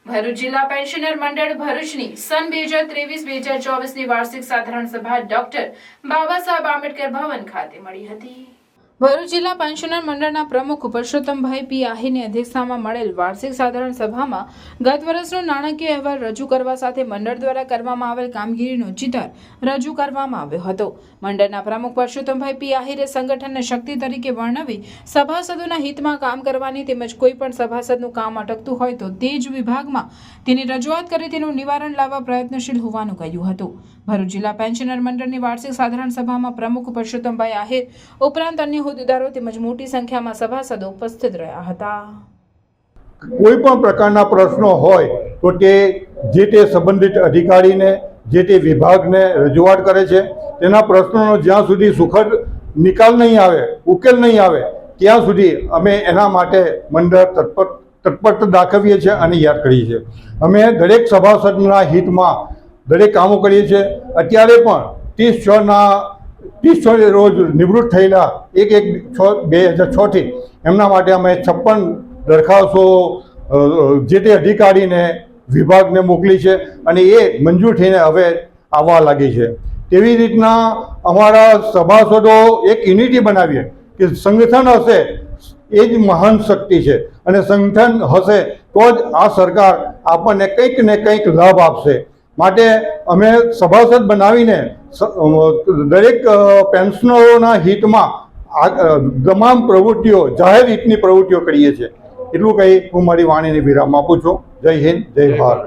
ભરૂચ જિલ્લા પેન્શનર મંડળ ભરૂચની સન 2023-2024ની વાર્ષિક સાધારણ સભા ડોક્ટર બાબા સાહેબ આંબેડકર ભવન ખાતે મળી હતી। ભરૂચ જિલ્લા પેન્શનર મંડળના પ્રમુખ પુરુષોત્તમભાઈ પી આહિરની અધ્યક્ષતામાં મળેલ વાર્ષિક સાધારણ સભામાં ગત વર્ષનો નાણાકીય અહેવાલ રજૂ કરવા સાથે મંડળ દ્વારા કરવામાં આવેલ કામગીરીનો ચિતાર રજૂ કરવામાં આવ્યો હતો। મંડળના પ્રમુખ પુરુષોત્તમભાઈ પી આહિરે સંગઠનને શક્તિ તરીકે વર્ણવી સભાસદોના હિતમાં કામ કરવાની તેમજ કોઈ પણ સભાસદનું કામ અટકતું હોય તો તે જ વિભાગમાં તેની રજૂઆત કરી તેનું નિવારણ લાવવા પ્રયત્નશીલ હોવાનું કહ્યું હતું। ભરૂચ જિલ્લા પેન્શનર મંડળની વાર્ષિક સાધારણ સભામાં પ્રમુખ પુરુષોત્તમભાઈ આહિર ઉપરાંત અન્ય હોદ્દેદારો તેમજ મોટી સંખ્યામાં સભાસદો ઉપસ્થિત રહ્યા હતા। કોઈ પણ પ્રકારના પ્રશ્નો હોય તો તે જે તે સંબંધિત અધિકારીને જે તે વિભાગને રજૂઆત કરે છે। તેના પ્રશ્નોનો જ્યાં સુધી સુખદ નિકાલ નહીં આવે, ઉકેલ નહીં આવે ત્યાં સુધી અમે એના માટે મંડળ તત્પરતા દાખવીએ છીએ અને યાદ કરીએ છીએ। અમે દરેક સભાસદના હિતમાં દરેક કામો કરીએ છીએ। અત્યારે પણ 30/6 રોજ નિવૃત્ત થયેલા 1/6/2006 એમના માટે અમે 56 દરખાસ્તો જે તે અધિકારીને વિભાગને મોકલી છે અને એ મંજૂર થઈને હવે આવવા લાગી છે। તેવી રીતના અમારા સભાસદો એક યુનિટી બનાવીએ કે સંગઠન હશે એ જ મહાન શક્તિ છે અને સંગઠન હશે તો જ આ સરકાર આપણને કંઈક ને કંઈક લાભ આપશે। માટે અમે સભાસદ બનાવીને દરેક પેન્શનરોના હિતમાં તમામ પ્રવૃત્તિઓ જાહેર હિતની પ્રવૃત્તિઓ કરીએ છીએ। એટલું કહી હું મારી વાણીને વિરામ આપું છું। જય હિન્દ, જય ભારત।